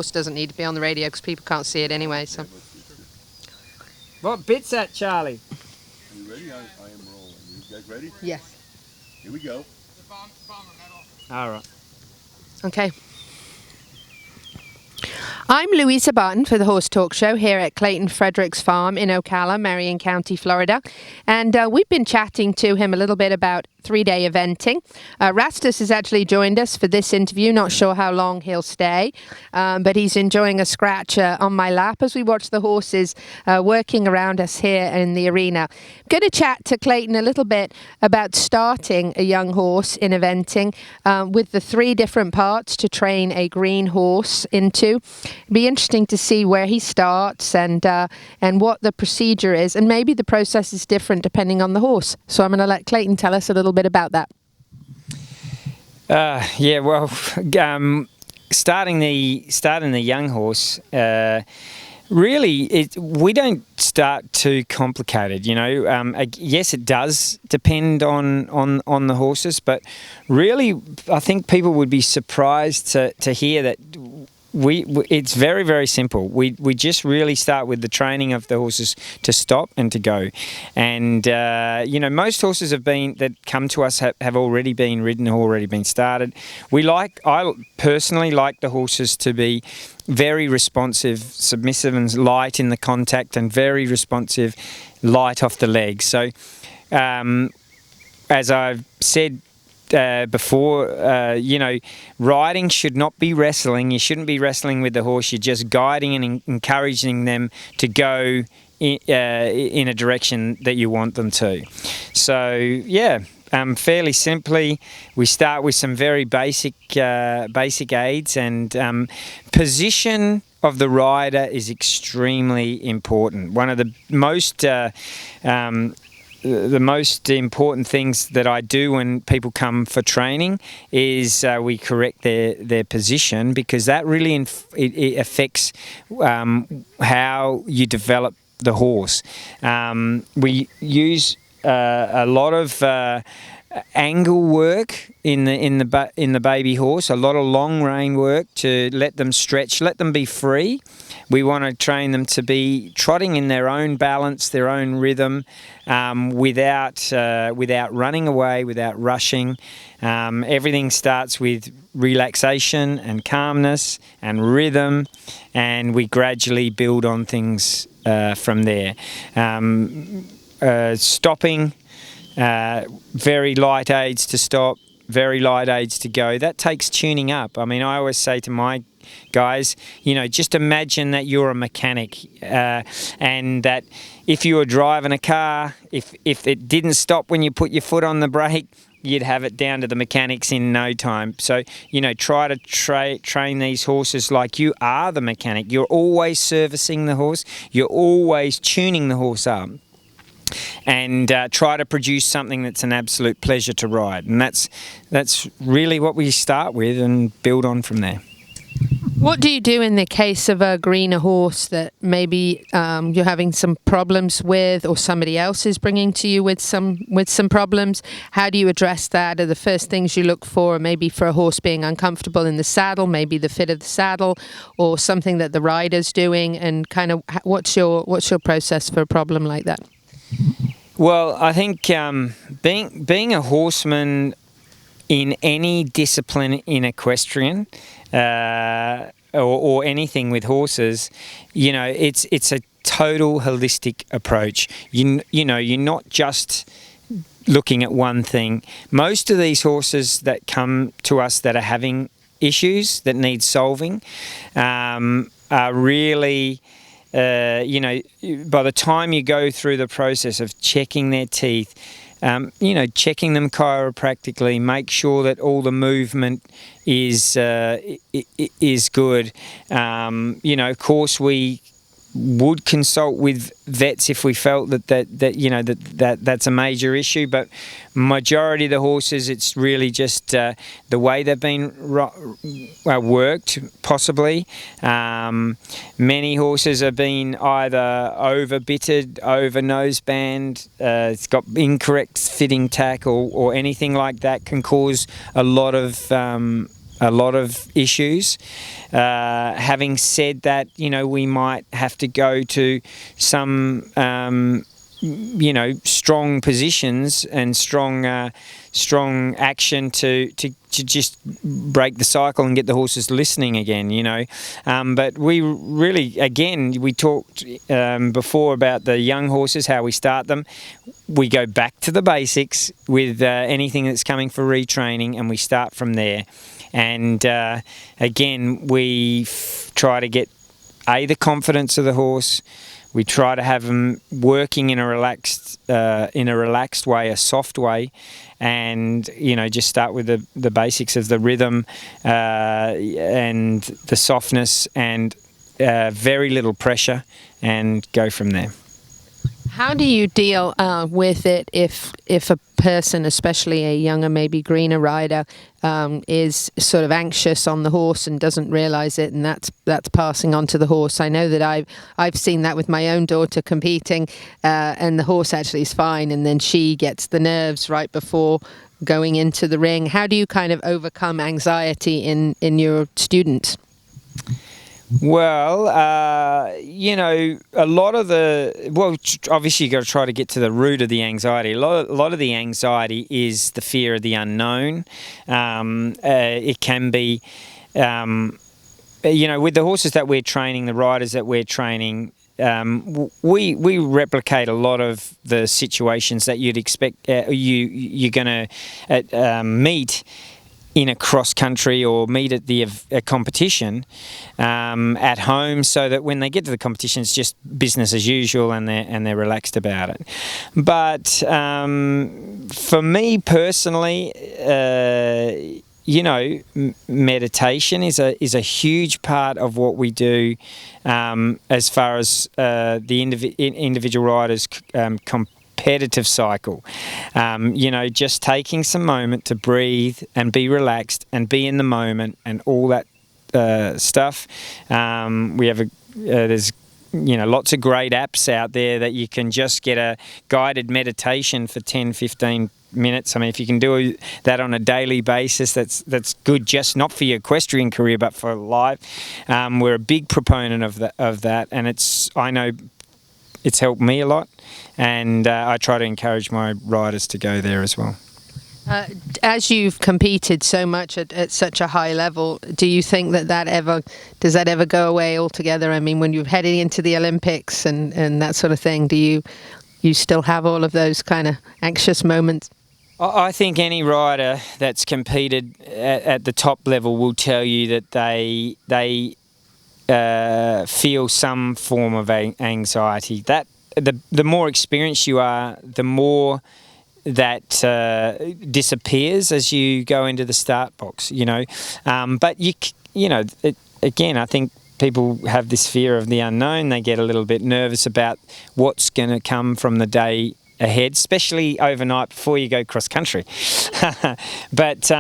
horse doesn't need to be on the radio because people can't see it anyway. So. What bit's that, Charlie? Are you ready? I am rolling. You guys ready? Yes. Here we go. All right. Okay. I'm Louisa Barton for the Horse Talk Show here at Clayton Fredericks Farm in Ocala, Marion County, Florida. And we've been chatting to him a little bit about three-day eventing. Rastus has actually joined us for this interview. Not sure how long he'll stay, but he's enjoying a scratch on my lap as we watch the horses working around us here in the arena. I'm going to chat to Clayton a little bit about starting a young horse in eventing with the three different parts to train a green horse into. It'd be interesting to see where he starts and what the procedure is, and maybe the process is different depending on the horse. So I'm going to let Clayton tell us a little bit about that. Starting the young horse, really, we don't start too complicated. Yes, it does depend on the horses, but really, I think people would be surprised to hear that. It's very, very simple. We just really start with the training of the horses to stop and to go. And, most horses that come to us have already been ridden, already been started. I personally like the horses to be very responsive, submissive and light in the contact, and very responsive, light off the legs. So, as I've said before, riding should not be wrestling. You shouldn't be wrestling with the horse. You're just guiding and encouraging them to go in a direction that you want them to. So, fairly simply, we start with some very basic aids, and position of the rider is extremely important. One of the most important things that I do when people come for training is we correct their position, because that really it affects how you develop the horse. We use a lot of angle work in the baby horse, a lot of long rein work to let them stretch, let them be free. We want to train them to be trotting in their own balance, their own rhythm, without running away, without rushing. Everything starts with relaxation and calmness and rhythm, and we gradually build on things from there. Stopping, very light aids to stop, very light aids to go. That takes tuning up. I mean, I always say to my guys, just imagine that you're a mechanic, and that if you were driving a car, if it didn't stop when you put your foot on the brake, you'd have it down to the mechanics in no time. So, try to train these horses like you are the mechanic. You're always servicing the horse. You're always tuning the horse up. And try to produce something that's an absolute pleasure to ride. And that's really what we start with and build on from there. What do you do in the case of a greener horse that maybe you're having some problems with, or somebody else is bringing to you with some problems? How do you address that? Are the first things you look for maybe for a horse being uncomfortable in the saddle, maybe the fit of the saddle, or something that the rider's doing? And kind of what's your process for a problem like that? Well, I think being a horseman in any discipline in equestrian or anything with horses, it's a total holistic approach. You're not just looking at one thing. Most of these horses that come to us that are having issues that need solving are really... by the time you go through the process of checking their teeth, checking them chiropractically, make sure that all the movement is good. Of course, we would consult with vets if we felt that's a major issue, but majority of the horses, it's really just the way they've been worked, possibly. Many horses have been either over-bitted, over-noseband, it's got incorrect fitting tack, or anything like that can cause a lot of a lot of issues. Having said that, we might have to go to some strong positions and strong action to just break the cycle and get the horses listening again, But we really, again, we talked before about the young horses, how we start them. We go back to the basics with anything that's coming for retraining, and we start from there. And again, we try to get the confidence of the horse. We try to have them working in a relaxed way, a soft way, and just start with the basics of the rhythm and the softness and very little pressure, and go from there. How do you deal with it if a person, especially a younger, maybe greener rider, is sort of anxious on the horse and doesn't realise it, and that's passing on to the horse? I know that I've seen that with my own daughter competing, and the horse actually is fine, and then she gets the nerves right before going into the ring. How do you kind of overcome anxiety in your students? Well, a lot of obviously you've got to try to get to the root of the anxiety. A lot of the anxiety is the fear of the unknown. It can be, with the horses that we're training, the riders that we're training, we replicate a lot of the situations that you'd expect you're going to meet in a cross country or meet at a competition at home, so that when they get to the competition, it's just business as usual, and they're relaxed about it. But for me personally, meditation is a huge part of what we do, as far as the individual riders' competitive cycle. Just taking some moment to breathe and be relaxed and be in the moment and all that stuff. We have there's lots of great apps out there that you can just get a guided meditation for 10-15 minutes. I mean, if you can do that on a daily basis, that's good, just not for your equestrian career but for life. We're a big proponent of that, and I know it's helped me a lot, and I try to encourage my riders to go there as well. As you've competed so much at such a high level, do you think does that ever go away altogether? I mean, when you're heading into the Olympics and that sort of thing, do you still have all of those kind of anxious moments? I think any rider that's competed at the top level will tell you that they feel some form of anxiety. That the more experienced you are, the more that disappears as you go into the start box. But again, I think people have this fear of the unknown. They get a little bit nervous about what's going to come from the day ahead, especially overnight before you go cross country. But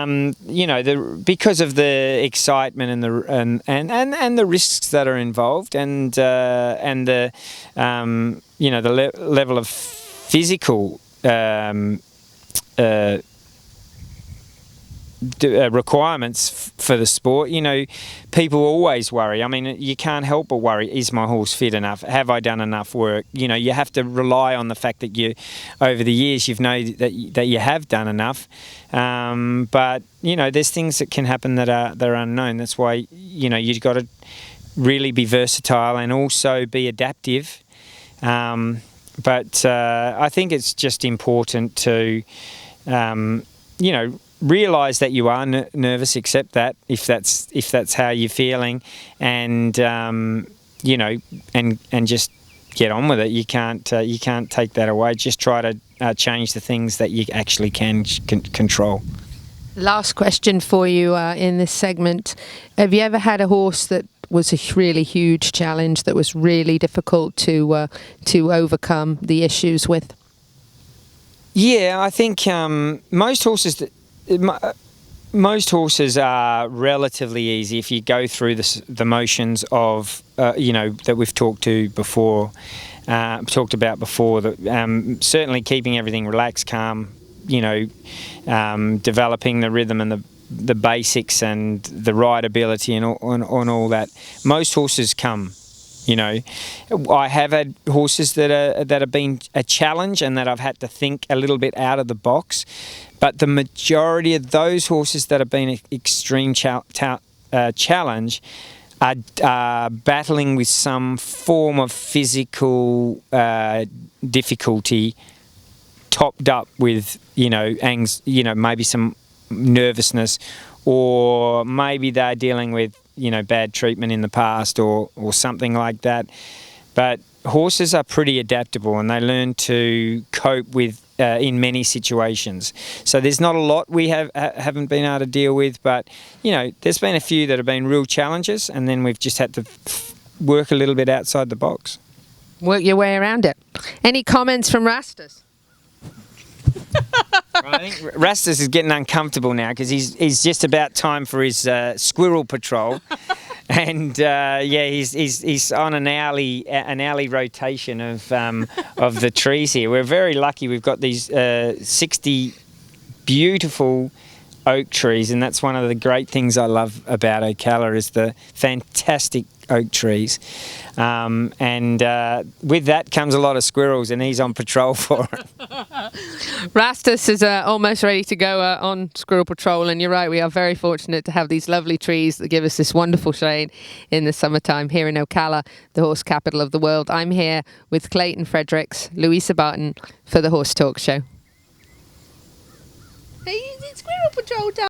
because of the excitement and the risks that are involved, and the level of physical requirements for the sport, people always worry. I mean, you can't help but worry. Is my horse fit enough? Have I done enough work? You have to rely on the fact that over the years, you've known that you have done enough. But there's things that can happen that are unknown. That's why you've got to really be versatile and also be adaptive. But I think it's just important to realise that you are nervous, accept that if that's how you're feeling, and and just get on with it. You can't take that away. Just try to change the things that you actually can control. Last question for you in this segment: have you ever had a horse that was a really huge challenge, that was really difficult to overcome the issues with? Yeah, I think most horses are relatively easy if you go through the motions of that we've talked about before. That certainly keeping everything relaxed, calm, developing the rhythm and the basics and the rideability and on all that. Most horses come. You know, I have had horses that have been a challenge and that I've had to think a little bit out of the box, but the majority of those horses that have been an extreme challenge are battling with some form of physical difficulty, topped up with maybe some nervousness, or maybe they're dealing with bad treatment in the past or something like that. But horses are pretty adaptable and they learn to cope with in many situations. So there's not a lot we haven't been able to deal with, but there's been a few that have been real challenges, and then we've just had to work a little bit outside the box. Work your way around it. Any comments from Rastus? I think Rastus is getting uncomfortable now because he's just about time for his squirrel patrol, and he's on an hourly rotation of the trees here. We're very lucky. We've got these 60 beautiful oak trees, and that's one of the great things I love about Ocala is the fantastic oak trees. With that comes a lot of squirrels, and he's on patrol for it. Rastus is almost ready to go on squirrel patrol, and you're right, we are very fortunate to have these lovely trees that give us this wonderful shade in the summertime here in Ocala, the horse capital of the world. I'm here with Clayton Fredericks, Louisa Barton for the Horse Talk Show. Hey, it's squirrel patrol time.